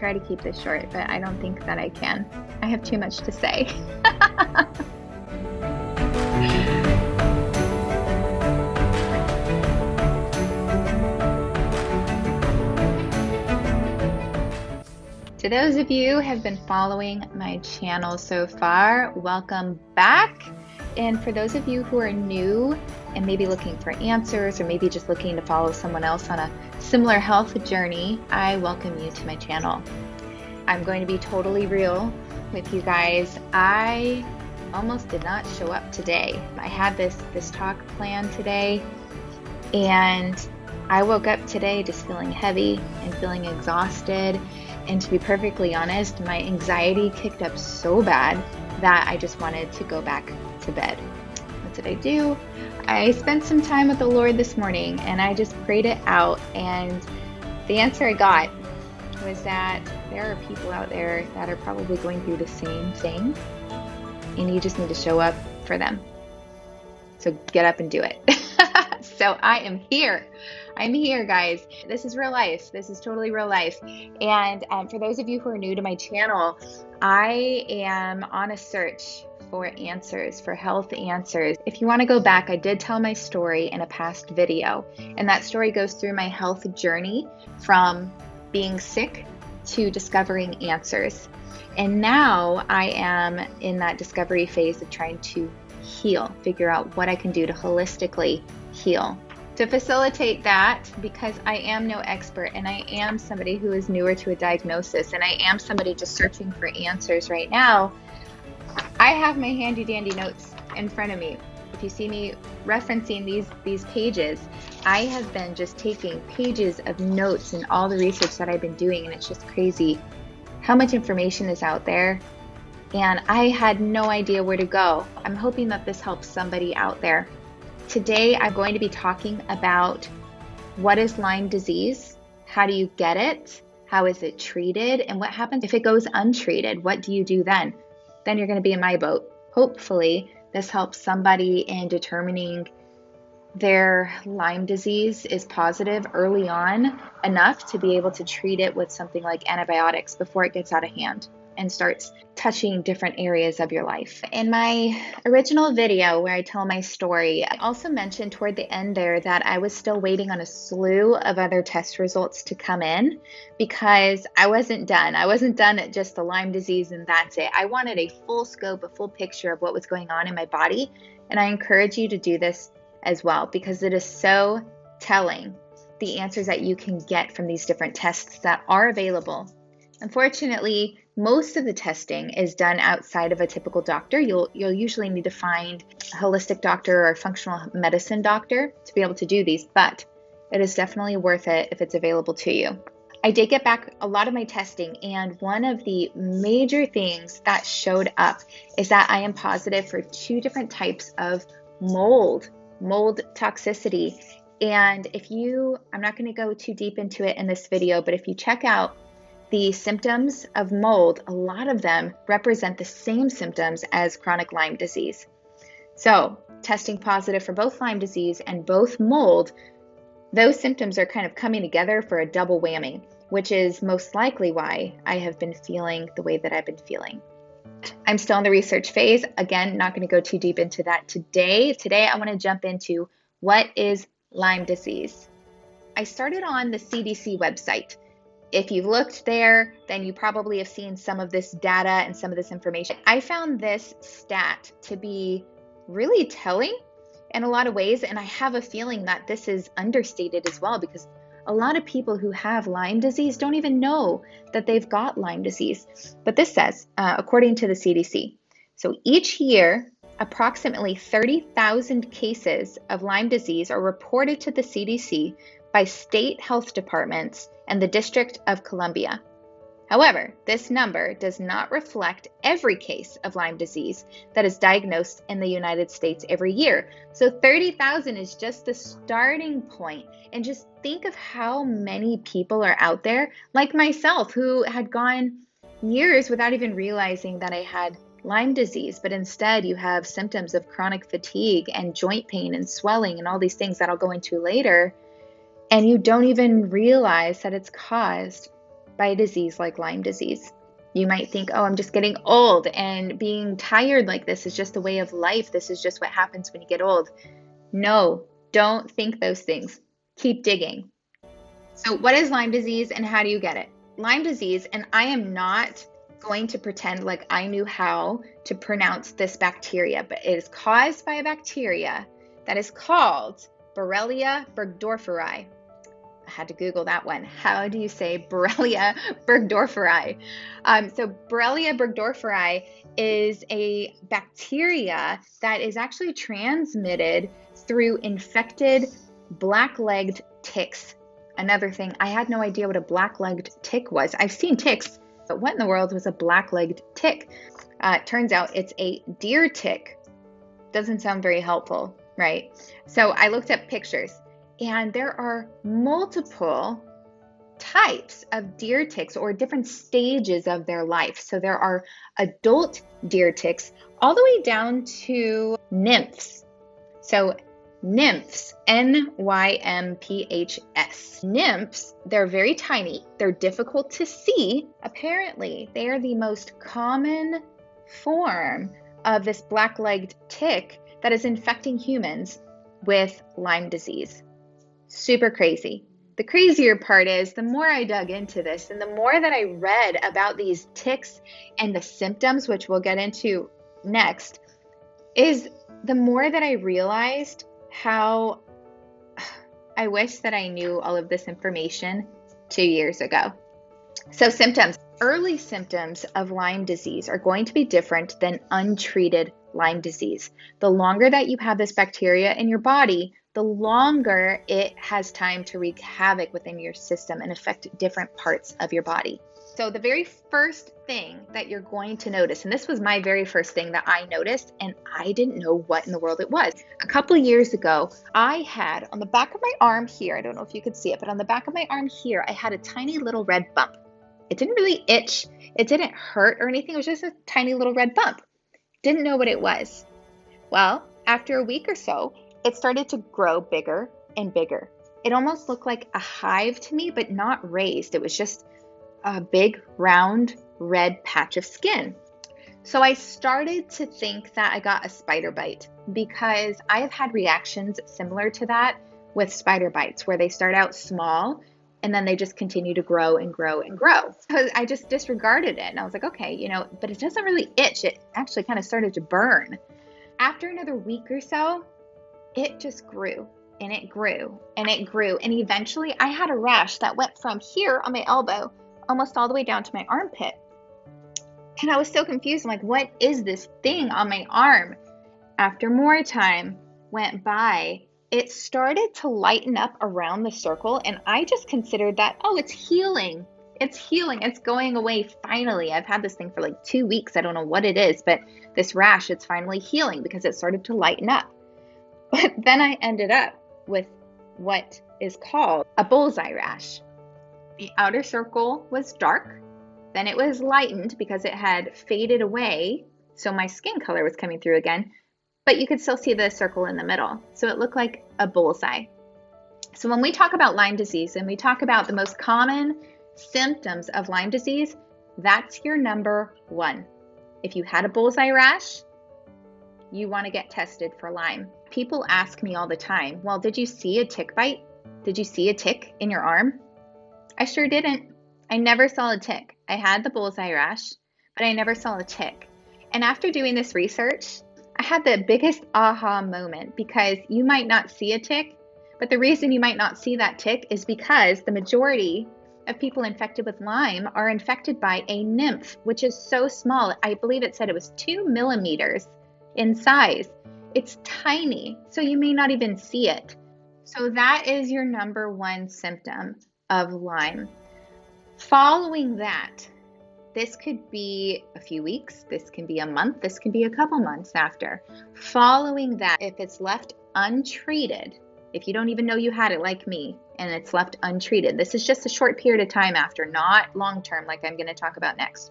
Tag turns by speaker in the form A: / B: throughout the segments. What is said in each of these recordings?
A: try to keep this short, but I don't think that I can. I have too much to say. To those of you who have been following my channel so far, welcome back. And for those of you who are new and maybe looking for answers or maybe just looking to follow someone else on a similar health journey, I welcome you to my channel. I'm going to be totally real with you guys. I almost did not show up today. I had this talk planned today, and I woke up today just feeling heavy and feeling exhausted. And to be perfectly honest, my anxiety kicked up so bad that I just wanted to go back to bed. What did I do? I spent some time with the Lord this morning and I just prayed it out. And the answer I got was that there are people out there that are probably going through the same thing, and you just need to show up for them. So get up and do it. So I am here. I'm here, guys. This is real life. This is totally real life. And for those of you who are new to my channel, I am on a search for answers, for health answers. If you want to go back, I did tell my story in a past video, and that story goes through my health journey from being sick to discovering answers. And now I am in that discovery phase of trying to heal, figure out what I can do to holistically heal. To facilitate that, because I am no expert and I am somebody who is newer to a diagnosis and I am somebody just searching for answers right now, I have my handy dandy notes in front of me. If you see me referencing these pages, I have been just taking pages of notes and all the research that I've been doing, and it's just crazy how much information is out there. And I had no idea where to go. I'm hoping that this helps somebody out there. Today, I'm going to be talking about what is Lyme disease, how do you get it, how is it treated, and what happens if it goes untreated. What do you do then? Then you're going to be in my boat. Hopefully, this helps somebody in determining their Lyme disease is positive early on enough to be able to treat it with something like antibiotics before it gets out of hand and starts touching different areas of your life. In my original video where I tell my story, I also mentioned toward the end there that I was still waiting on a slew of other test results to come in because I wasn't done. I wasn't done at just the Lyme disease and that's it. I wanted a full scope, a full picture of what was going on in my body. And I encourage you to do this as well because it is so telling, the answers that you can get from these different tests that are available. Unfortunately, most of the testing is done outside of a typical doctor. You'll usually need to find a holistic doctor or a functional medicine doctor to be able to do these, but it is definitely worth it if it's available to you. I did get back a lot of my testing, and one of the major things that showed up is that I am positive for 2 different types of mold toxicity. And I'm not going to go too deep into it in this video, but if you check out the symptoms of mold, a lot of them represent the same symptoms as chronic Lyme disease. So, testing positive for both Lyme disease and both mold, those symptoms are kind of coming together for a double whammy, which is most likely why I have been feeling the way that I've been feeling. I'm still in the research phase. Again, not going to go too deep into that today. Today, I want to jump into what is Lyme disease. I started on the CDC website. If you've looked there, then you probably have seen some of this data and some of this information. I found this stat to be really telling in a lot of ways, and I have a feeling that this is understated as well because a lot of people who have Lyme disease don't even know that they've got Lyme disease. But this says, according to the CDC, so each year, approximately 30,000 cases of Lyme disease are reported to the CDC by state health departments and the District of Columbia. However, this number does not reflect every case of Lyme disease that is diagnosed in the United States every year. So 30,000 is just the starting point. And just think of how many people are out there, like myself, who had gone years without even realizing that I had Lyme disease, but instead you have symptoms of chronic fatigue and joint pain and swelling and all these things that I'll go into later. And you don't even realize that it's caused by a disease like Lyme disease. You might think, oh, I'm just getting old, and being tired like this is just a way of life. This is just what happens when you get old. No, don't think those things. Keep digging. So what is Lyme disease and how do you get it? Lyme disease, and I am not going to pretend like I knew how to pronounce this bacteria, but it is caused by a bacteria that is called Borrelia burgdorferi. I had to Google that one. How do you say Borrelia burgdorferi? So Borrelia burgdorferi is a bacteria that is actually transmitted through infected black-legged ticks. Another thing, I had no idea what a black-legged tick was. I've seen ticks, but what in the world was a black-legged tick? Turns out it's a deer tick. Doesn't sound very helpful, right? So I looked up pictures, and there are multiple types of deer ticks, or different stages of their life. So there are adult deer ticks all the way down to nymphs. So nymphs, N-Y-M-P-H-S. Nymphs, they're very tiny. They're difficult to see. Apparently, they are the most common form of this black-legged tick that is infecting humans with Lyme disease. Super crazy. The crazier part is, the more I dug into this and the more that I read about these ticks and the symptoms, which we'll get into next, is the more that I realized how I wish that I knew all of this information 2 years ago. So symptoms. Early symptoms of Lyme disease are going to be different than untreated Lyme disease. The longer that you have this bacteria in your body, the longer it has time to wreak havoc within your system and affect different parts of your body. So the very first thing that you're going to notice, and this was my very first thing that I noticed, and I didn't know what in the world it was. A couple of years ago, I had on the back of my arm here, I don't know if you could see it, but on the back of my arm here, I had a tiny little red bump. It didn't really itch. It didn't hurt or anything. It was just a tiny little red bump. Didn't know what it was. Well, after a week or so, it started to grow bigger and bigger. It almost looked like a hive to me, but not raised. It was just a big, round, red patch of skin. So I started to think that I got a spider bite, because I have had reactions similar to that with spider bites, where they start out small and then they just continue to grow and grow and grow. So I just disregarded it, and I was like, okay, but it doesn't really itch. It actually kind of started to burn. After another week or so, it just grew and it grew and it grew. And eventually I had a rash that went from here on my elbow almost all the way down to my armpit. And I was so confused. I'm like, what is this thing on my arm? After more time went by, it started to lighten up around the circle. And I just considered that, oh, it's healing. It's healing. It's going away finally. I've had this thing for like 2 weeks. I don't know what it is, but this rash, it's finally healing because it started to lighten up. But then I ended up with what is called a bullseye rash. The outer circle was dark, then it was lightened because it had faded away, so my skin color was coming through again, but you could still see the circle in the middle, so it looked like a bullseye. So when we talk about Lyme disease and we talk about the most common symptoms of Lyme disease, that's your number one. If you had a bullseye rash, you want to get tested for Lyme. People ask me all the time, well, did you see a tick bite? Did you see a tick in your arm? I sure didn't. I never saw a tick. I had the bullseye rash, but I never saw a tick. And after doing this research, I had the biggest aha moment, because you might not see a tick, but the reason you might not see that tick is because the majority of people infected with Lyme are infected by a nymph, which is so small. I believe it said it was 2 millimeters in size. It's tiny, so you may not even see it. So that is your number one symptom of Lyme. Following that, this could be a few weeks, this can be a month, this can be a couple months after. Following that, if it's left untreated, if you don't even know you had it like me, and it's left untreated, this is just a short period of time after, not long term like I'm going to talk about next.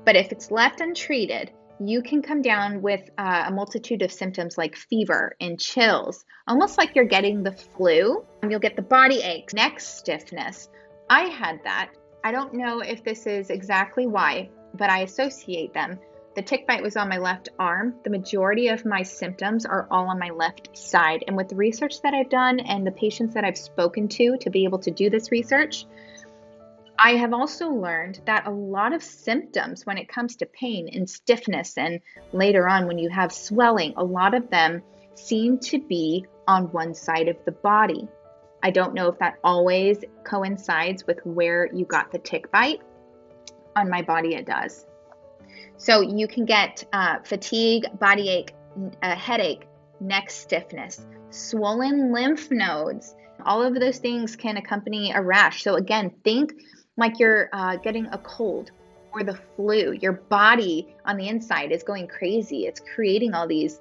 A: But if it's left untreated, you can come down with a multitude of symptoms like fever and chills, almost like you're getting the flu. You'll get the body aches, neck stiffness. I had that. I don't know if this is exactly why, but I associate them. The tick bite was on my left arm. The majority of my symptoms are all on my left side. And with the research that I've done and the patients that I've spoken to be able to do this research, I have also learned that a lot of symptoms when it comes to pain and stiffness, and later on when you have swelling, a lot of them seem to be on one side of the body. I don't know if that always coincides with where you got the tick bite. On my body, it does. So you can get fatigue, body ache, headache, neck stiffness, swollen lymph nodes. All of those things can accompany a rash. So again, think like you're getting a cold or the flu. Your body on the inside is going crazy. It's creating all these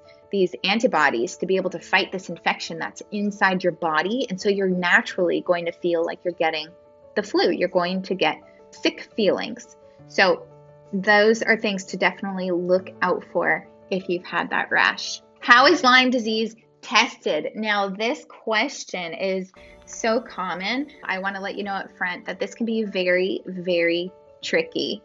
A: antibodies to be able to fight this infection that's inside your body. And so you're naturally going to feel like you're getting the flu. You're going to get sick feelings. So those are things to definitely look out for if you've had that rash. How is Lyme disease tested? Now, this question is so common. I want to let you know up front that this can be very, very tricky.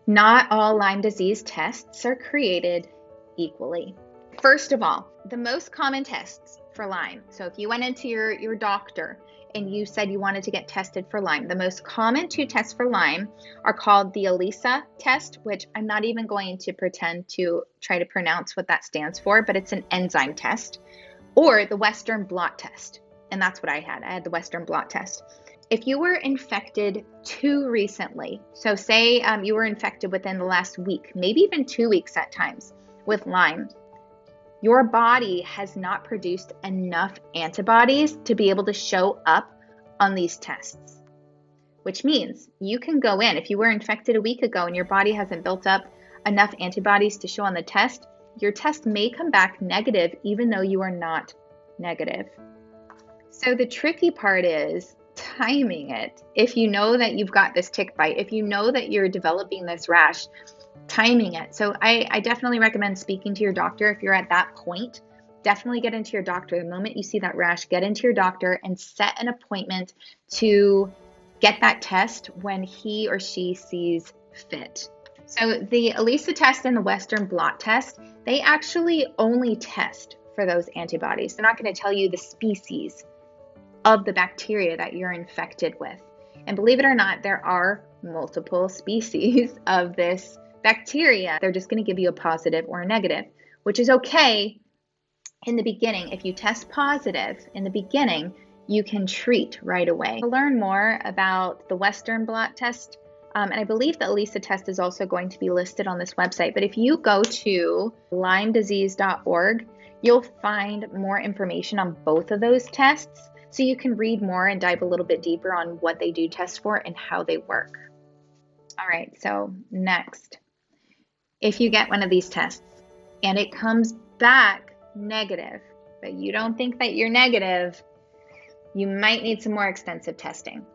A: Not all Lyme disease tests are created equally. First of all, the most common tests for Lyme. So if you went into your doctor and you said you wanted to get tested for Lyme, the most common 2 tests for Lyme are called the ELISA test, which I'm not even going to pretend to try to pronounce what that stands for, but it's an enzyme test, or the Western blot test. And that's what I had. I had the Western blot test. If you were infected too recently, so say you were infected within the last week, maybe even 2 weeks at times with Lyme, your body has not produced enough antibodies to be able to show up on these tests, which means you can go in. If you were infected a week ago and your body hasn't built up enough antibodies to show on the test, your test may come back negative even though you are not negative. So the tricky part is timing it. If you know that you've got this tick bite, if you know that you're developing this rash, timing it. So I definitely recommend speaking to your doctor if you're at that point. Definitely get into your doctor. The moment you see that rash, get into your doctor and set an appointment to get that test when he or she sees fit. So the ELISA test and the Western blot test, they actually only test for those antibodies. They're not going to tell you the species of the bacteria that you're infected with. And believe it or not, there are multiple species of this bacteria. They're just going to give you a positive or a negative, which is okay in the beginning. If you test positive in the beginning, you can treat right away. To learn more about the Western blot test, and I believe the ELISA test is also going to be listed on this website, but if you go to lymedisease.org, you'll find more information on both of those tests, so you can read more and dive a little bit deeper on what they do test for and how they work. All right, so next, if you get one of these tests and it comes back negative, but you don't think that you're negative, you might need some more extensive testing.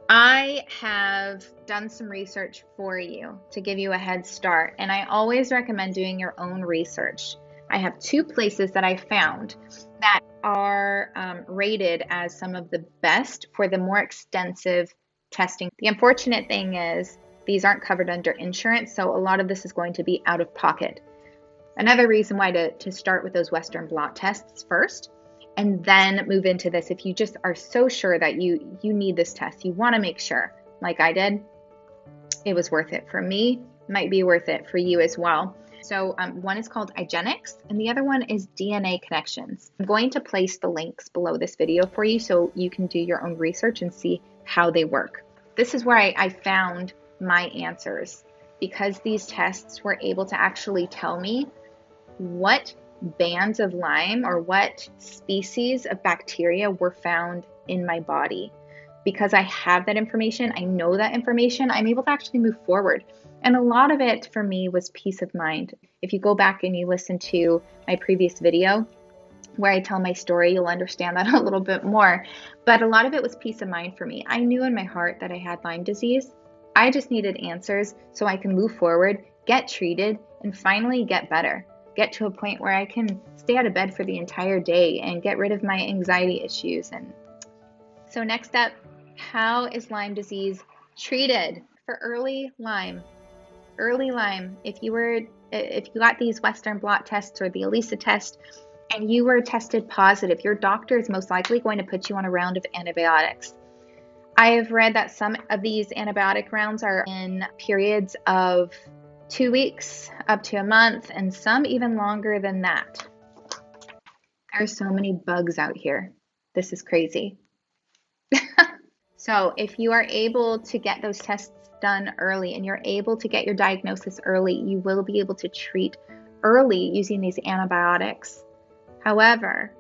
A: I have done some research for you to give you a head start, and I always recommend doing your own research. I have 2 places that I found that are rated as some of the best for the more extensive testing. The unfortunate thing is these aren't covered under insurance, so a lot of this is going to be out of pocket. Another reason why to start with those Western blot tests first, and then move into this. If you just are so sure that you need this test, you want to make sure, like I did, it was worth it for me, might be worth it for you as well. So one is called IGeneX, and the other one is DNA Connections. I'm going to place the links below this video for you so you can do your own research and see how they work. This is where I found my answers, because these tests were able to actually tell me what bands of Lyme or what species of bacteria were found in my body. Because I have that information, I know that information, I'm able to actually move forward. And a lot of it for me was peace of mind. If you go back and you listen to my previous video where I tell my story, you'll understand that a little bit more. But a lot of it was peace of mind for me. I knew in my heart that I had Lyme disease. I just needed answers so I can move forward, get treated, and finally get better. Get to a point where I can stay out of bed for the entire day and get rid of my anxiety issues. And so next up, how is Lyme disease treated for early Lyme. Early Lyme, if you got these Western blot tests or the ELISA test and you were tested positive, your doctor is most likely going to put you on a round of antibiotics. I have read that some of these antibiotic rounds are in periods of 2 weeks up to a month, and some even longer than that. There are so many bugs out here. This is crazy. So if you are able to get those tests done early and you're able to get your diagnosis early, you will be able to treat early using these antibiotics. However,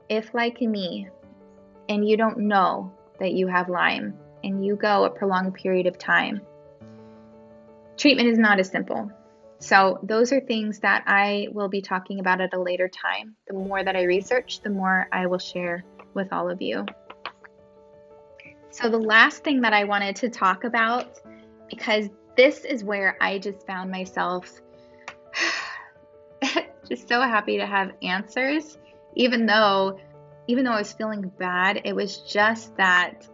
A: if like me, and you don't know that you have Lyme and you go a prolonged period of time, treatment is not as simple. So those are things that I will be talking about at a later time. The more that I research, the more I will share with all of you. So the last thing that I wanted to talk about, because this is where I just found myself just so happy to have answers, even though I was feeling bad, it was just that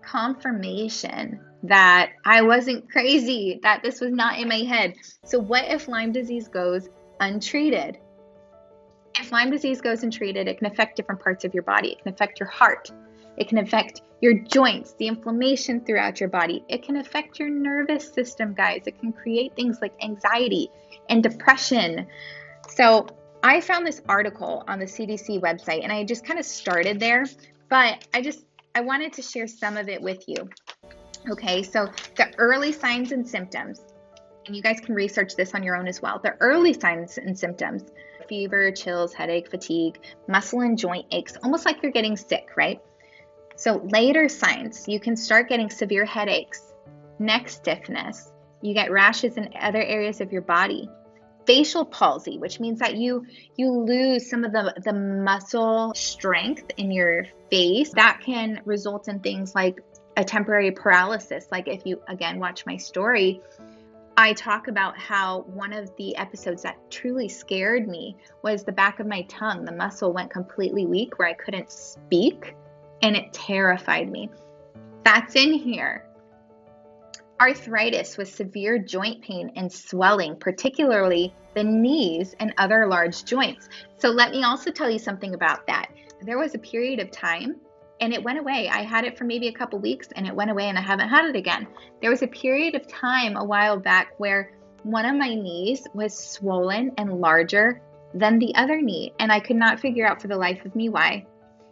A: confirmation that I wasn't crazy, that this was not in my head. So what if Lyme disease goes untreated? If Lyme disease goes untreated, it can affect different parts of your body. It can affect your heart. It can affect your joints, the inflammation throughout your body. It can affect your nervous system, guys. It can create things like anxiety and depression. So I found this article on the CDC website, and I just kind of started there, but I wanted to share some of it with you. Okay, so the early signs and symptoms, and you guys can research this on your own as well. The early signs and symptoms: fever, chills, headache, fatigue, muscle and joint aches, almost like you're getting sick, right? So later signs, you can start getting severe headaches, neck stiffness, you get rashes in other areas of your body, facial palsy, which means that you lose some of the muscle strength in your face. That can result in things like a temporary paralysis. Like if you, again, watch my story, I talk about how one of the episodes that truly scared me was the back of my tongue. The muscle went completely weak where I couldn't speak, and it terrified me. That's in here. Arthritis with severe joint pain and swelling, particularly the knees and other large joints. So let me also tell you something about that. There was a period of time and it went away. I had it for maybe a couple weeks and it went away and I haven't had it again. There was a period of time a while back where one of my knees was swollen and larger than the other knee, and I could not figure out for the life of me why.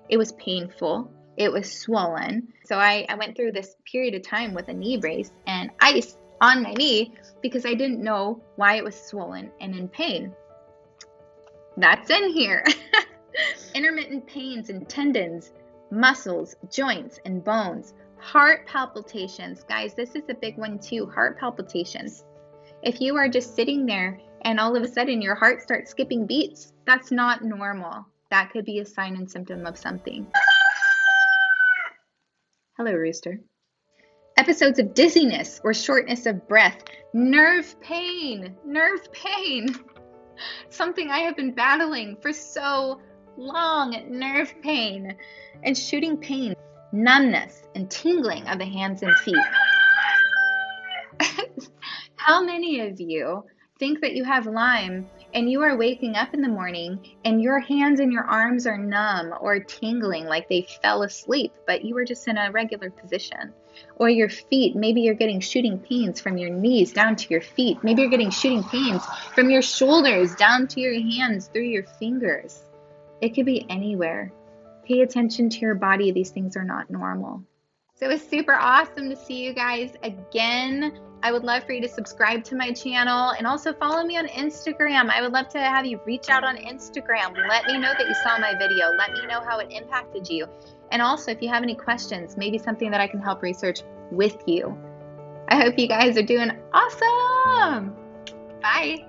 A: It was painful. It was swollen. So I went through this period of time with a knee brace and ice on my knee because I didn't know why it was swollen and in pain. That's in here. Intermittent pains in tendons, muscles, joints, and bones. Heart palpitations. Guys, this is a big one too. Heart palpitations. If you are just sitting there and all of a sudden your heart starts skipping beats, that's not normal. That could be a sign and symptom of something. Hello, rooster. Episodes of dizziness or shortness of breath. Nerve pain. Something I have been battling for so long. Nerve pain and shooting pain. Numbness and tingling of the hands and feet. How many of you think that you have Lyme and you are waking up in the morning and your hands and your arms are numb or tingling like they fell asleep, but you were just in a regular position? Or your feet, maybe you're getting shooting pains from your knees down to your feet. Maybe you're getting shooting pains from your shoulders down to your hands through your fingers. It could be anywhere. Pay attention to your body. These things are not normal. So it's super awesome to see you guys again. I would love for you to subscribe to my channel and also follow me on Instagram. I would love to have you reach out on Instagram. Let me know that you saw my video. Let me know how it impacted you. And also, if you have any questions, maybe something that I can help research with you. I hope you guys are doing awesome. Bye.